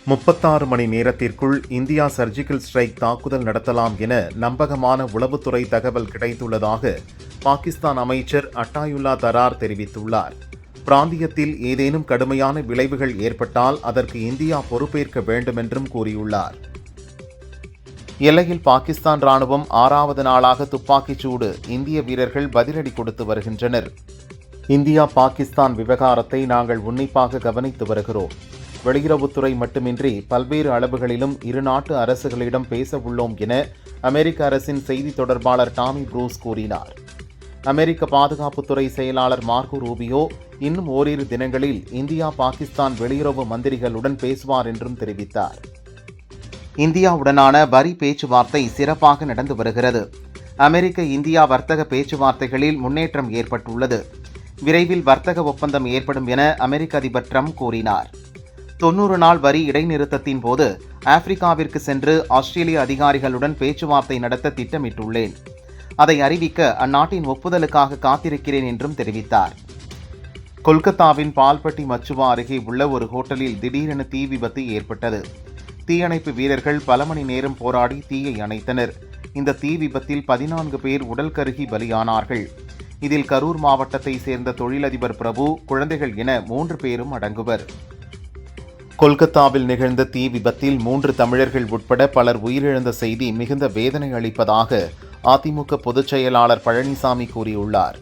36 மணி நேரத்திற்குள் India surgical strike தாக்குதல் நடத்தலாம் என நம்பகமான உளவுத்துறை தகவல் கிடைத்துள்ளதாக பாகிஸ்தான் அமைச்சர் அட்டாயுல்லா தரார் தெரிவித்துள்ளார். பிராந்தியத்தில் ஏதேனும் கடுமையான விளைவுகள் ஏற்பட்டால் அதற்கு இந்தியா பொறுப்பேற்க வேண்டும் என்றும் கூறியுள்ளார். எல்லையில் பாகிஸ்தான் ராணுவம் 6வது நாளாக துப்பாக்கிச் சூடு இந்திய வீரர்கள் பதிலடி கொடுத்து வருகின்றனர். இந்தியா பாகிஸ்தான் விவகாரத்தை நாங்கள் உன்னிப்பாக கவனித்து வருகிறோம். வெளியுறவுத்துறை மட்டுமின்றி பல்வேறு அளவுகளிலும் இரு நாட்டு அரசுகளிடம் பேச உள்ளோம் என அமெரிக்க அரசின் செய்தி தொடர்பாளர் டாமி ப்ரூஸ் கூறினார். அமெரிக்க பாதுகாப்புத்துறை செயலாளர் மார்கோ ரூபியோ இன்னும் ஓரிரு தினங்களில் இந்தியா பாகிஸ்தான் வெளியுறவு மந்திரிகளுடன் பேசுவார் என்றும் தெரிவித்தார். இந்தியாவுடனான வரி பேச்சுவார்த்தை சிறப்பாக நடந்து வருகிறது. அமெரிக்க இந்தியா வர்த்தக பேச்சுவார்த்தைகளில் முன்னேற்றம் ஏற்பட்டுள்ளது. விரைவில் வர்த்தக ஒப்பந்தம் ஏற்படும் என அமெரிக்க அதிபர் ட்ரம்ப் கூறினார். 90 நாள் வரி இடைநிறுத்தத்தின் போது ஆப்பிரிக்காவிற்கு சென்று ஆஸ்திரேலிய அதிகாரிகளுடன் பேச்சுவார்த்தை நடத்த திட்டமிட்டுள்ளேன். அதை அறிவிக்க அந்நாட்டின் ஒப்புதலுக்காக காத்திருக்கிறேன் என்றும் தெரிவித்தார். கொல்கத்தாவின் பால்பட்டி மச்சுவா அருகே உள்ள ஒரு ஹோட்டலில் திடீரென தீ விபத்து ஏற்பட்டது. தீயணைப்பு வீரர்கள் பல மணி நேரம் போராடி தீயை அணைத்தனர். இந்த தீ விபத்தில் 14 பேர் உடல் கருகி பலியானார்கள். இதில் கரூர் மாவட்டத்தை சேர்ந்த தொழிலதிபர் பிரபு, குழந்தைகள் என 3 பேரும் அடங்குவர். கொல்கத்தாவில் நிகழ்ந்த தீ விபத்தில் 3 தமிழர்கள் உட்பட பலர் உயிரிழந்த செய்தி மிகுந்த வேதனை அளிப்பதாக அதிமுக பொதுச் செயலாளர் பழனிசாமி கூறியுள்ளார்.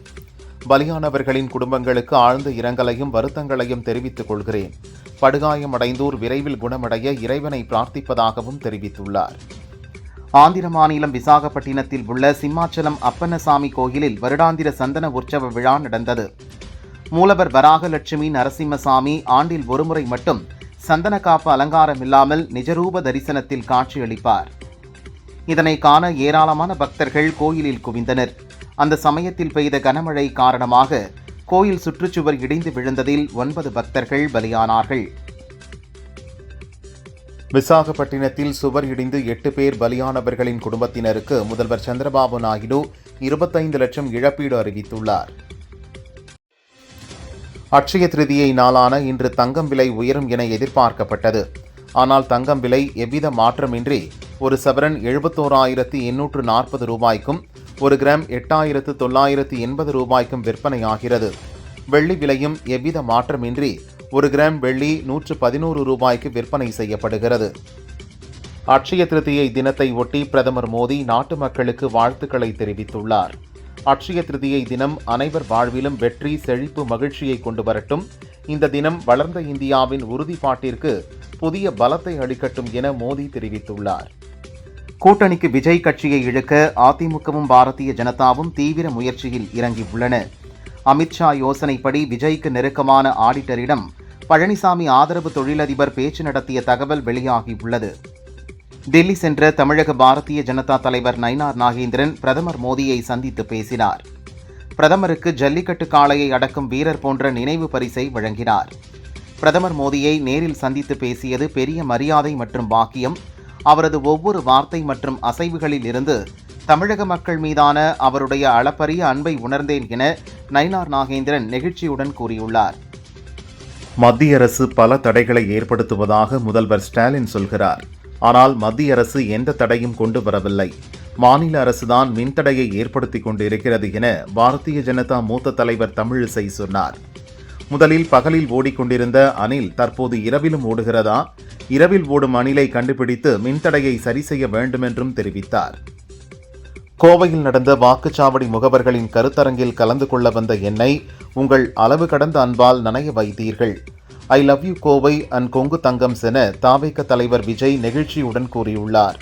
பலியானவர்களின் குடும்பங்களுக்கு ஆழ்ந்த இரங்கலையும் வருத்தங்களையும் தெரிவித்துக் கொள்கிறேன். படுகாயமடைந்தோர் விரைவில் குணமடைய இறைவனை பிரார்த்திப்பதாகவும் தெரிவித்துள்ளார். ஆந்திர மாநிலம் விசாகப்பட்டினத்தில் உள்ள சிம்மாச்சலம் அப்பன்னசாமி கோயிலில் வருடாந்திர சந்தன உற்சவ விழா நடந்தது. மூலவர் வராகலட்சுமி நரசிம்மசாமி ஆண்டில் ஒருமுறை மட்டும் சந்தன காப்பு அலங்காரம் இல்லாமல் நிஜரூப தரிசனத்தில் காட்சியளிப்பார். இதனை காண ஏராளமான பக்தர்கள் கோயிலில் குவிந்தனர். அந்த சமயத்தில் பெய்த கனமழை காரணமாக கோயில் சுற்றுச்சுவர் இடிந்து விழுந்ததில் 9 பக்தர்கள் பலியானார்கள். விசாகப்பட்டினத்தில் சுவர் இடிந்து 8 பேர் பலியானவர்களின் குடும்பத்தினருக்கு முதல்வர் சந்திரபாபு நாயுடு 25 லட்சம் இழப்பீடு அறிவித்துள்ளார். அட்சய திருதியை நாளான இன்று தங்கம் விலை உயரும் என எதிர்பார்க்கப்பட்டது. ஆனால் தங்கம் விலை எவ்வித மாற்றமின்றி ஒரு சவரன் 71,840 ரூபாய்க்கும் 1 கிராம் 8,980 ரூபாய்க்கும் விற்பனையாகிறது. வெள்ளி விலையும் எவ்வித மாற்றமின்றி 1 கிராம் வெள்ளி 111 ரூபாய்க்கு விற்பனை செய்யப்படுகிறது. அட்சய திருதியை தினத்தை ஒட்டி பிரதமர் மோடி நாட்டு மக்களுக்கு வாழ்த்துக்களை தெரிவித்துள்ளார். அட்சய திருதியை தினம் அனைவர் வாழ்விலும் வெற்றி, செழிப்பு, மகிழ்ச்சியை கொண்டு வரட்டும். இந்த தினம் வளர்ந்த இந்தியாவின் உறுதிப்பாட்டிற்கு புதிய பலத்தை அளிக்கட்டும் என மோடி தெரிவித்துள்ளார். கூட்டணிக்கு விஜய் கட்சியை இழுக்க அதிமுகவும் பாரதிய ஜனதாவும் தீவிர முயற்சியில் இறங்கியுள்ளன. அமித்ஷா யோசனைப்படி விஜய்க்கு நெருக்கமான ஆடிட்டரிடம் பழனிசாமி ஆதரவு தொழிலதிபர் பேச்சு நடத்திய தகவல் வெளியாகியுள்ளது. டெல்லி சென்ற தமிழக பாரதிய ஜனதா தலைவர் நயினார் நாகேந்திரன் பிரதமர் மோடியை சந்தித்து பேசினார். பிரதமருக்கு ஜல்லிக்கட்டு காளையை அடக்கும் வீரர் போன்ற நினைவு பரிசை வழங்கினார். பிரதமர் மோடியை நேரில் சந்தித்து பேசியது பெரிய மரியாதை மற்றும் பாக்கியம். அவரது ஒவ்வொரு வார்த்தை மற்றும் அசைவுகளில் இருந்து தமிழக மக்கள் மீதான அவருடைய அளப்பரிய அன்பை உணர்ந்தேன் என நயினார் நாகேந்திரன் நெகிழ்ச்சியுடன் கூறியுள்ளார். மத்திய அரசு பல தடைகளை ஏற்படுத்துவதாக முதல்வர் ஸ்டாலின் சொல்கிறார். ஆனால் மத்திய அரசு எந்த தடையும் கொண்டு வரவில்லை. மாநில அரசுதான் மின்தடையை ஏற்படுத்திக் கொண்டிருக்கிறது என பாரதிய ஜனதா மூத்த தலைவர் தமிழிசை சொன்னார். முதலில் பகலில் ஓடிக்கொண்டிருந்த அணில் தற்போது இரவிலும் ஓடுகிறதா? இரவில் ஓடும் அணிலை கண்டுபிடித்து மின்தடையை சரி செய்ய வேண்டும் என்றும் தெரிவித்தார். கோவையில் நடந்த வாக்குச்சாவடி முகவர்களின் கருத்தரங்கில் கலந்து கொள்ள வந்த என்னை உங்கள் அளவு கடந்த அன்பால் நனைய வைத்தீர்கள். I love you Kovai and Kongu தங்கம்ஸ் என தாவேக தலைவர் விஜய் நெகிழ்ச்சியுடன் கூறியுள்ளார்.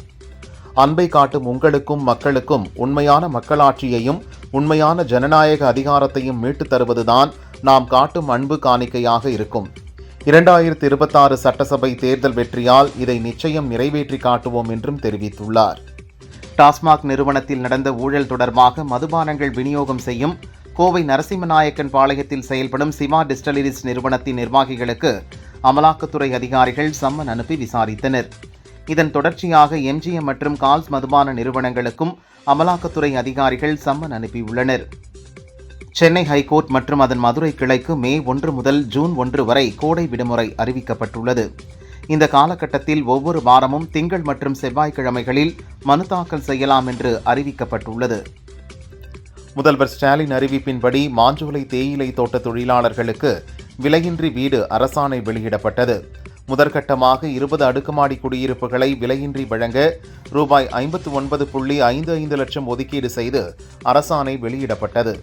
அன்பை காட்டும் உங்களுக்கும் மக்களுக்கும் உண்மையான மக்களாட்சியையும் உண்மையான ஜனநாயக அதிகாரத்தையும் மீட்டுத் தருவதுதான் நாம் காட்டும் அன்பு காணிக்கையாக இருக்கும். 2026 சட்டசபை தேர்தல் வெற்றியால் இதை நிச்சயம் நிறைவேற்றி காட்டுவோம் என்றும் தெரிவித்துள்ளார். டாஸ்மாக் நிறுவனத்தில் நடந்த ஊழல் தொடர்பாக மதுபானங்கள் விநியோகம் செய்யும் கோவை நரசிம்மநாயக்கன் பாளையத்தில் செயல்படும் சிவா டிஸ்டிலரிஸ் நிறுவனத்தின் நிர்வாகிகளுக்கு அமலாக்கத்துறை அதிகாரிகள் சம்மன் அனுப்பி விசாரித்தனர். இதன் தொடர்ச்சியாக எம்ஜிஎம் மற்றும் கால்ஸ் மதுபான நிறுவனங்களுக்கும் அமலாக்கத்துறை அதிகாரிகள் சம்மன் அனுப்பியுள்ளனர். சென்னை ஹைகோர்ட் மற்றும் அதன் மதுரை கிளைக்கு மே 1 முதல் ஜூன் 1 வரை கோடை விடுமுறை அறிவிக்கப்பட்டுள்ளது. இந்த காலகட்டத்தில் ஒவ்வொரு வாரமும் திங்கள் மற்றும் செவ்வாய்க்கிழமைகளில் மனு தாக்கல் செய்யலாம் என்று அறிவிக்கப்பட்டுள்ளது. முதல்வர் ஸ்டாலின் அறிவிப்பின்படி மாஞ்சோலை தேயிலை தோட்ட தொழிலாளர்களுக்கு விலையின்றி வீடு அரசாணை வெளியிடப்பட்டது. முதற்கட்டமாக 20 அடுக்குமாடி குடியிருப்புகளை விலையின்றி வழங்க ரூபாய் 59.55 லட்சம் ஒதுக்கீடு செய்து அரசாணை வெளியிடப்பட்டது.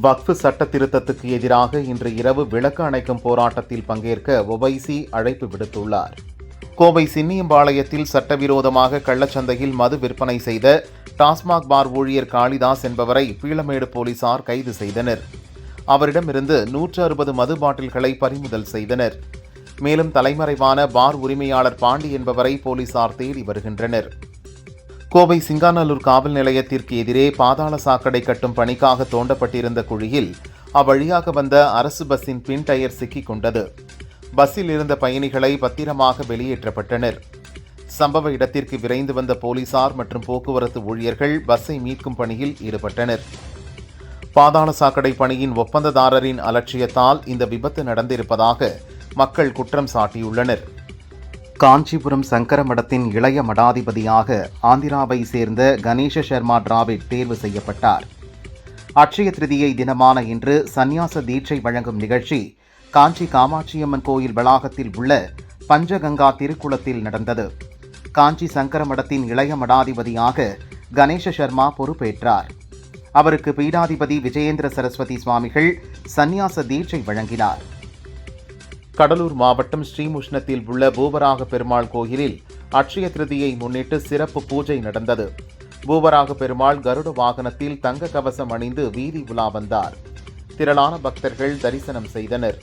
வக்ஃப் சட்ட திருத்தத்துக்கு எதிராக இன்று இரவு விளக்கு அணைக்கும் போராட்டத்தில் பங்கேற்க ஒவைசி அழைப்பு விடுத்துள்ளார். கோவை சின்னியம்பாளையத்தில் சட்டவிரோதமாக கள்ளச்சந்தையில் மது விற்பனை செய்த டாஸ்மாக் பார் ஊழியர் காளிதாஸ் என்பவரை பீளமேடு போலீசார் கைது செய்தனர். அவரிடமிருந்து 160 மது பாட்டில்களை பறிமுதல் செய்தனர். மேலும் தலைமறைவான பார் உரிமையாளர் பாண்டி என்பவரை போலீசார் தேடி வருகின்றனர். கோவை சிங்காநல்லூர் காவல் நிலையத்திற்கு எதிரே பாதாள சாக்கடை கட்டும் பணிக்காக தோண்டப்பட்டிருந்த குழியில் அவ்வழியாக வந்த அரசு பஸ்ஸின் பின் டயர் சிக்கிக் கொண்டது. பஸ்ஸில் இருந்த பயணிகளை பத்திரமாக வெளியேற்றப்பட்டனர். சம்பவ இடத்திற்கு விரைந்து வந்த போலீசார் மற்றும் போக்குவரத்து ஊழியர்கள் பஸ்ஸை மீட்கும் பணியில் ஈடுபட்டனர். பாதாள சாக்கடை பணியின் ஒப்பந்ததாரரின் அலட்சியத்தால் இந்த விபத்து நடந்திருப்பதாக மக்கள் குற்றம் சாட்டியுள்ளனர். காஞ்சிபுரம் சங்கர மடத்தின் இளைய மடாதிபதியாக ஆந்திராவை சேர்ந்த கணேஷ சர்மா டிராவிட் தேர்வு செய்யப்பட்டார். அட்சய திருதியை தினமான இன்று சந்நியாச தீட்சை வழங்கும் நிகழ்ச்சி காஞ்சி காமாட்சியம்மன் கோயில் வளாகத்தில் உள்ள பஞ்சகங்கா திருக்குளத்தில் நடந்தது. காஞ்சி சங்கர மடத்தின் இளைய மடாதிபதியாக கணேஷ சர்மா பொறுப்பேற்றார். அவருக்கு பீடாதிபதி விஜயேந்திர சரஸ்வதி சுவாமிகள் சந்நியாச தீட்சை வழங்கினார். கடலூர் மாவட்டம் ஸ்ரீமுஷ்ணத்தில் உள்ள பூவராக பெருமாள் கோயிலில் அட்சய திருதியை முன்னிட்டு சிறப்பு பூஜை நடந்தது. பூவராக பெருமாள் கருட வாகனத்தில் தங்க கவசம் அணிந்து வீதி உலா வந்தார். திரளான பக்தர்கள் தரிசனம் செய்தனர்.